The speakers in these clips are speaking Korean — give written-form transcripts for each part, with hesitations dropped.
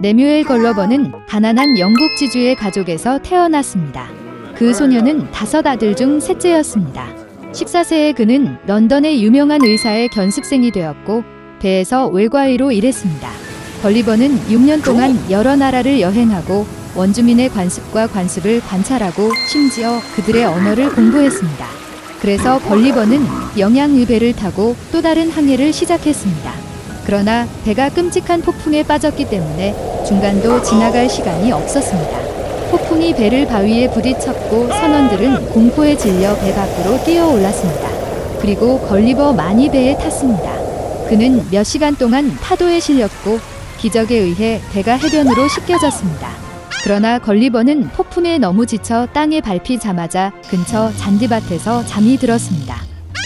레뮤엘 걸러버는 가난한 영국 지주의 가족에서 태어났습니다. 그 소녀는 5 아들 중 셋째였습니다. 14세에 그는 런던의 유명한 의사의 견습생이 되었고 배에서 외과의로 일했습니다. 걸리버는 6년 동안 여러 나라를 여행하고 원주민의 관습과 관습을 관찰하고 심지어 그들의 언어를 공부했습니다. 그래서 걸리버는 영양의 배를 타고 또 다른 항해를 시작했습니다. 그러나 배가 끔찍한 폭풍에 빠졌기 때문에 중간도 지나갈 시간이 없었습니다. 폭풍이 배를 바위에 부딪혔고 선원들은 공포에 질려 배 밖으로 뛰어올랐습니다. 그리고 걸리버 많이 배에 탔습니다. 그는 몇 시간 동안 파도에 실렸고 기적에 의해 배가 해변으로 씻겨졌습니다. 그러나 걸리버는 폭풍에 너무 지쳐 땅에 밟히자마자 근처 잔디밭에서 잠이 들었습니다.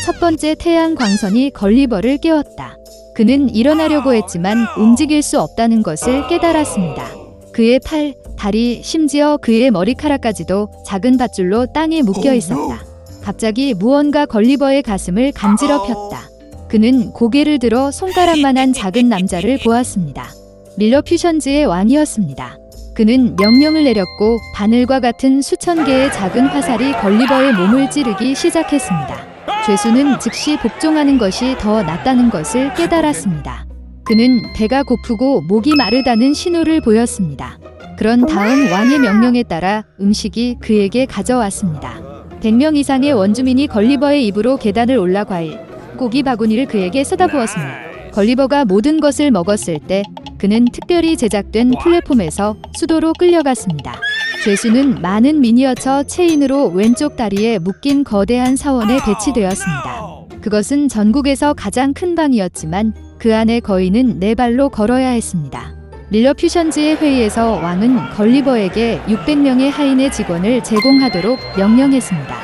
첫 번째 태양 광선이 걸리버를 깨웠다. 그는 일어나려고 했지만 움직일 수 없다는 것을 깨달았습니다. 그의 팔, 다리, 심지어 그의 머리카락까지도 작은 밧줄로 땅에 묶여 있었다. 갑자기 무언가 걸리버의 가슴을 간지럽혔다. 그는 고개를 들어 손가락만한 작은 남자를 보았습니다. 릴러퓨션즈의 왕이었습니다. 그는 명령을 내렸고 바늘과 같은 수천 개의 작은 화살이 걸리버의 몸을 찌르기 시작했습니다. 죄수는 즉시 복종하는 것이 더 낫다는 것을 깨달았습니다. 그는 배가 고프고 목이 마르다는 신호를 보였습니다. 그런 다음 왕의 명령에 따라 음식이 그에게 가져왔습니다. 100명 이상의 원주민이 걸리버의 입으로 계단을 올라 과일, 고기 바구니를 그에게 쏟아부었습니다. 걸리버가 모든 것을 먹었을 때 그는 특별히 제작된 플랫폼에서 수도로 끌려갔습니다. 죄수는 많은 미니어처 체인으로 왼쪽 다리에 묶인 거대한 사원에 배치되었습니다. 그것은 전국에서 가장 큰 방이었지만 그 안에 거인은 4발로 걸어야 했습니다. 릴러퓨션즈의 회의에서 왕은 걸리버에게 600명의 하인의 직원을 제공하도록 명령했습니다.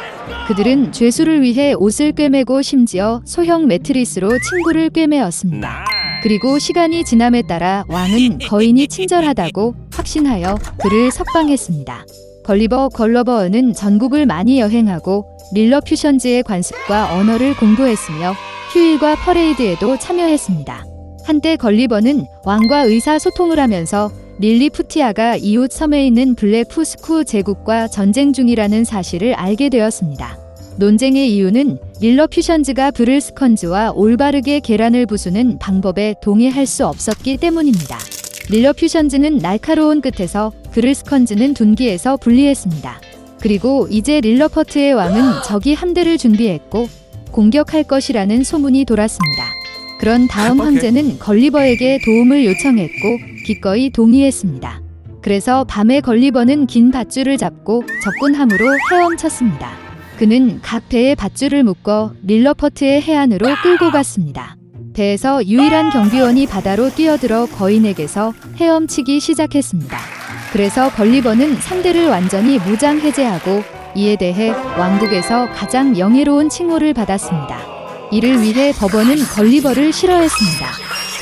그들은 죄수를 위해 옷을 꿰매고 심지어 소형 매트리스로 침구를 꿰매었습니다. 그리고 시간이 지남에 따라 왕은 거인이 친절하다고 확신하여 그를 석방했습니다. 걸리버 걸러버는 전국을 많이 여행하고 릴러퓨션즈의 관습과 언어를 공부했으며 휴일과 퍼레이드에도 참여했습니다. 한때 걸리버는 왕과 의사소통을 하면서 릴리푸티아가 이웃 섬에 있는 블랙푸스쿠 제국과 전쟁 중이라는 사실을 알게 되었습니다. 논쟁의 이유는 릴러퓨션즈가 브를스컨즈와 올바르게 계란을 부수는 방법에 동의할 수 없었기 때문입니다. 릴러퓨션즈는 날카로운 끝에서 브를스컨즈는 둔기에서 분리했습니다. 그리고 이제 릴러퍼트의 왕은 적이 함대를 준비했고 공격할 것이라는 소문이 돌았습니다. 그런 다음 황제는 걸리버에게 도움을 요청했고 기꺼이 동의했습니다. 그래서 밤에 걸리버는 긴 밧줄을 잡고 적군함으로 헤엄쳤습니다. 그는 각 배에 밧줄을 묶어 릴러퍼트의 해안으로 끌고 갔습니다. 배에서 유일한 경비원이 바다로 뛰어들어 거인에게서 헤엄치기 시작했습니다. 그래서 걸리버는 상대를 완전히 무장 해제하고 이에 대해 왕국에서 가장 명예로운 칭호를 받았습니다. 이를 위해 법원은 걸리버를 싫어했습니다.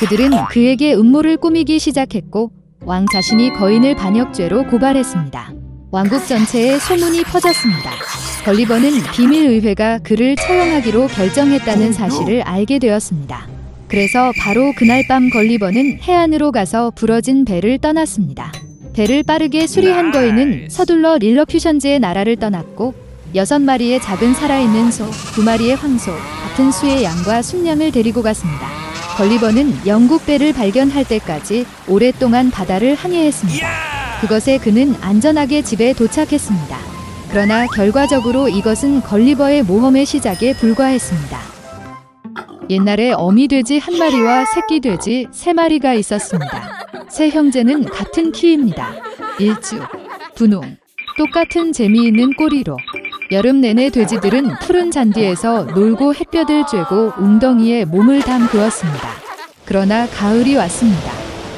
그들은 그에게 음모를 꾸미기 시작했고 왕 자신이 거인을 반역죄로 고발했습니다. 왕국 전체에 소문이 퍼졌습니다. 걸리버는 비밀의회가 그를 처형하기로 결정했다는 사실을 알게 되었습니다. 그래서 바로 그날 밤 걸리버는 해안으로 가서 부러진 배를 떠났습니다. 배를 빠르게 수리한 거인은 서둘러 릴러퓨션즈의 나라를 떠났고 6마리의 작은 살아있는 소, 2마리의 황소, 같은 수의 양과 순양을 데리고 갔습니다. 걸리버는 영국 배를 발견할 때까지 오랫동안 바다를 항해했습니다. 그것에 그는 안전하게 집에 도착했습니다. 그러나 결과적으로 이것은 걸리버의 모험의 시작에 불과했습니다. 옛날에 어미 돼지 1마리와 새끼 돼지 3마리가 있었습니다. 세 형제는 같은 키입니다. 일주, 분홍, 똑같은 재미있는 꼬리로 여름 내내 돼지들은 푸른 잔디에서 놀고 햇볕을 쬐고 웅덩이에 몸을 담그었습니다. 그러나 가을이 왔습니다.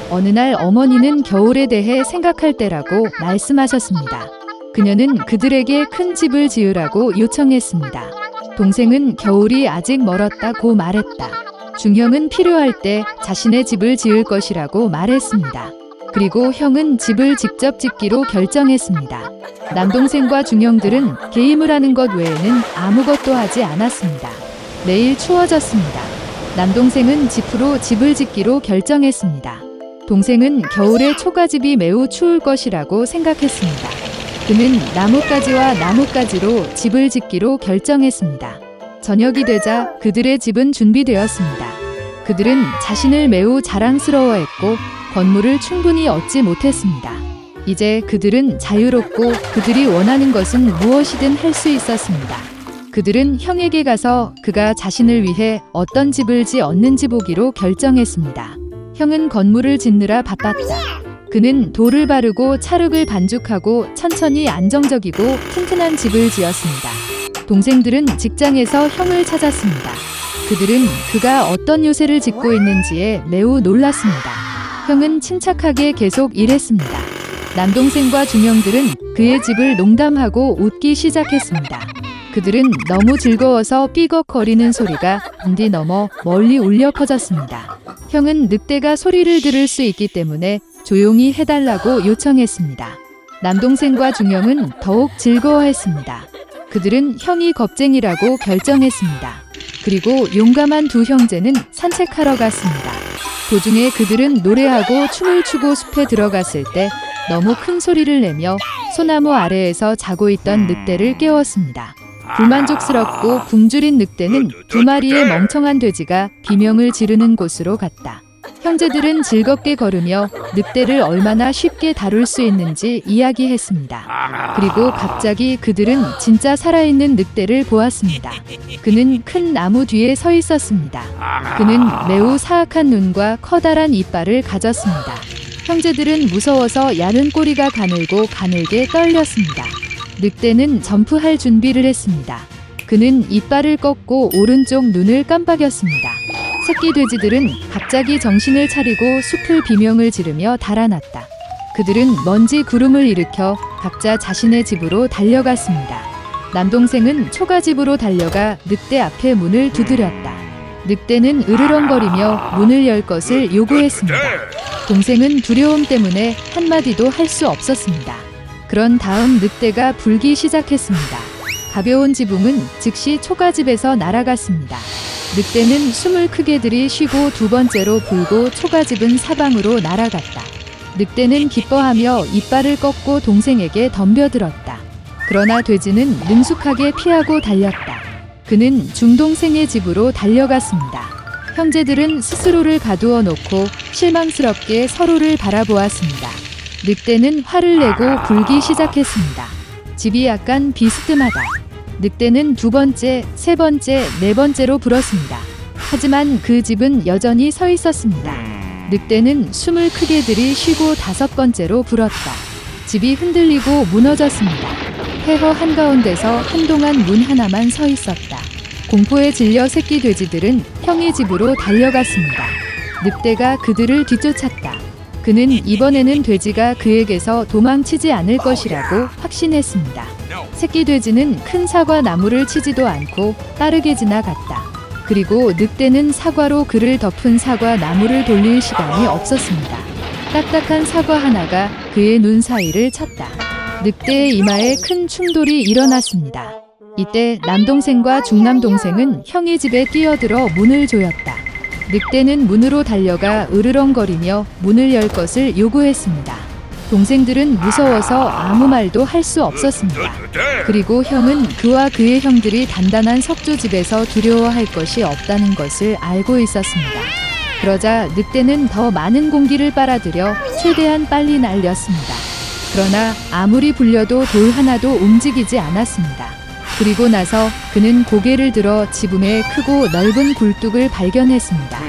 어느 날 어머니는 겨울에 대해 생각할 때라고 말씀하셨습니다. 그녀는 그들에게 큰 집을 지으라고 요청했습니다. 동생은 겨울이 아직 멀었다고 말했다. 중형은 필요할 때 자신의 집을 지을 것이라고 말했습니다. 그리고 형은 집을 직접 짓기로 결정했습니다. 남동생과 중형들은 게임을 하는 것 외에는 아무것도 하지 않았습니다. 내일 추워졌습니다. 남동생은 지프로 집을 짓기로 결정했습니다. 동생은 겨울에 초가집이 매우 추울 것이라고 생각했습니다. 그는 나뭇가지와 나뭇가지로 집을 짓기로 결정했습니다. 저녁이 되자 그들의 집은 준비되었습니다. 그들은 자신을 매우 자랑스러워했고 건물을 충분히 얻지 못했습니다. 이제 그들은 자유롭고 그들이 원하는 것은 무엇이든 할 수 있었습니다. 그들은 형에게 가서 그가 자신을 위해 어떤 집을 지었는지 보기로 결정했습니다. 형은 건물을 짓느라 바빴다. 그는 돌을 바르고 찰흙을 반죽하고 천천히 안정적이고 튼튼한 집을 지었습니다. 동생들은 직장에서 형을 찾았습니다. 그들은 그가 어떤 요새를 짓고 있는지에 매우 놀랐습니다. 형은 침착하게 계속 일했습니다. 남동생과 중형들은 그의 집을 농담하고 웃기 시작했습니다. 그들은 너무 즐거워서 삐걱거리는 소리가 단디 넘어 멀리 울려 퍼졌습니다. 형은 늑대가 소리를 들을 수 있기 때문에 조용히 해달라고 요청했습니다. 남동생과 중형은 더욱 즐거워했습니다. 그들은 형이 겁쟁이라고 결정했습니다. 그리고 용감한 두 형제는 산책하러 갔습니다. 도중에 그들은 노래하고 춤을 추고 숲에 들어갔을 때 너무 큰 소리를 내며 소나무 아래에서 자고 있던 늑대를 깨웠습니다. 불만족스럽고 굶주린 늑대는 두 마리의 멍청한 돼지가 비명을 지르는 곳으로 갔다. 형제들은 즐겁게 걸으며 늑대를 얼마나 쉽게 다룰 수 있는지 이야기했습니다. 그리고 갑자기 그들은 진짜 살아있는 늑대를 보았습니다. 그는 큰 나무 뒤에 서 있었습니다. 그는 매우 사악한 눈과 커다란 이빨을 가졌습니다. 형제들은 무서워서 야른 꼬리가 가늘고 가늘게 떨렸습니다. 늑대는 점프할 준비를 했습니다. 그는 이빨을 꺾고 오른쪽 눈을 깜빡였습니다. 새끼 돼지들은 갑자기 정신을 차리고 숲을 비명을 지르며 달아났다. 그들은 먼지 구름을 일으켜 각자 자신의 집으로 달려갔습니다. 남동생은 초가집으로 달려가 늑대 앞에 문을 두드렸다. 늑대는 으르렁거리며 문을 열 것을 요구했습니다. 동생은 두려움 때문에 한마디도 할 수 없었습니다. 그런 다음 늑대가 불기 시작했습니다. 가벼운 지붕은 즉시 초가집에서 날아갔습니다. 늑대는 숨을 크게 들이쉬고 두 번째로 불고 초가집은 사방으로 날아갔다. 늑대는 기뻐하며 이빨을 꺾고 동생에게 덤벼들었다. 그러나 돼지는 능숙하게 피하고 달렸다. 그는 중동생의 집으로 달려갔습니다. 형제들은 스스로를 가두어 놓고 실망스럽게 서로를 바라보았습니다. 늑대는 화를 내고 불기 시작했습니다. 집이 약간 비스듬하다. 늑대는 두 번째, 세 번째, 네 번째로 불었습니다. 하지만 그 집은 여전히 서 있었습니다. 늑대는 숨을 크게 들이쉬고 다섯 번째로 불었다. 집이 흔들리고 무너졌습니다. 폐허 한가운데서 한동안 문 하나만 서 있었다. 공포에 질려 새끼 돼지들은 형의 집으로 달려갔습니다. 늑대가 그들을 뒤쫓았다. 그는 이번에는 돼지가 그에게서 도망치지 않을 것이라고 확신했습니다. 새끼 돼지는 큰 사과 나무를 치지도 않고 빠르게 지나갔다. 그리고 늑대는 사과로 그를 덮은 사과 나무를 돌릴 시간이 없었습니다. 딱딱한 사과 하나가 그의 눈 사이를 쳤다. 늑대의 이마에 큰 충돌이 일어났습니다. 이때 남동생과 중남동생은 형의 집에 뛰어들어 문을 조였다. 늑대는 문으로 달려가 으르렁거리며 문을 열 것을 요구했습니다. 동생들은 무서워서 아무 말도 할 수 없었습니다. 그리고 형은 그와 그의 형들이 단단한 석조집에서 두려워할 것이 없다는 것을 알고 있었습니다. 그러자 늑대는 더 많은 공기를 빨아들여 최대한 빨리 날렸습니다. 그러나 아무리 불려도 돌 하나도 움직이지 않았습니다. 그리고 나서 그는 고개를 들어 지붕에 크고 넓은 굴뚝을 발견했습니다.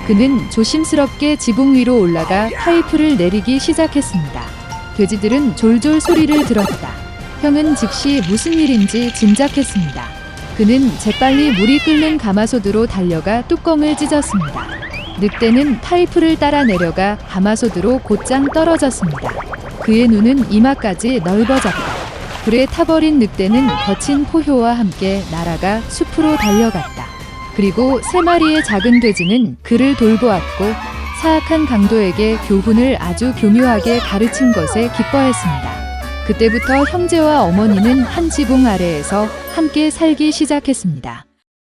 그는 조심스럽게 지붕 위로 올라가 파이프를 내리기 시작했습니다. 돼지들은 졸졸 소리를 들었다. 형은 즉시 무슨 일인지 짐작했습니다. 그는 재빨리 물이 끓는 가마솥으로 달려가 뚜껑을 찢었습니다. 늑대는 파이프를 따라 내려가 가마솥으로 곧장 떨어졌습니다. 그의 눈은 이마까지 넓어졌다. 불에 타버린 늑대는 거친 포효와 함께 날아가 숲으로 달려갔다. 그리고 세 마리의 작은 돼지는 그를 돌보았고 사악한 강도에게 교훈을 아주 교묘하게 가르친 것에 기뻐했습니다. 그때부터 형제와 어머니는 한 지붕 아래에서 함께 살기 시작했습니다.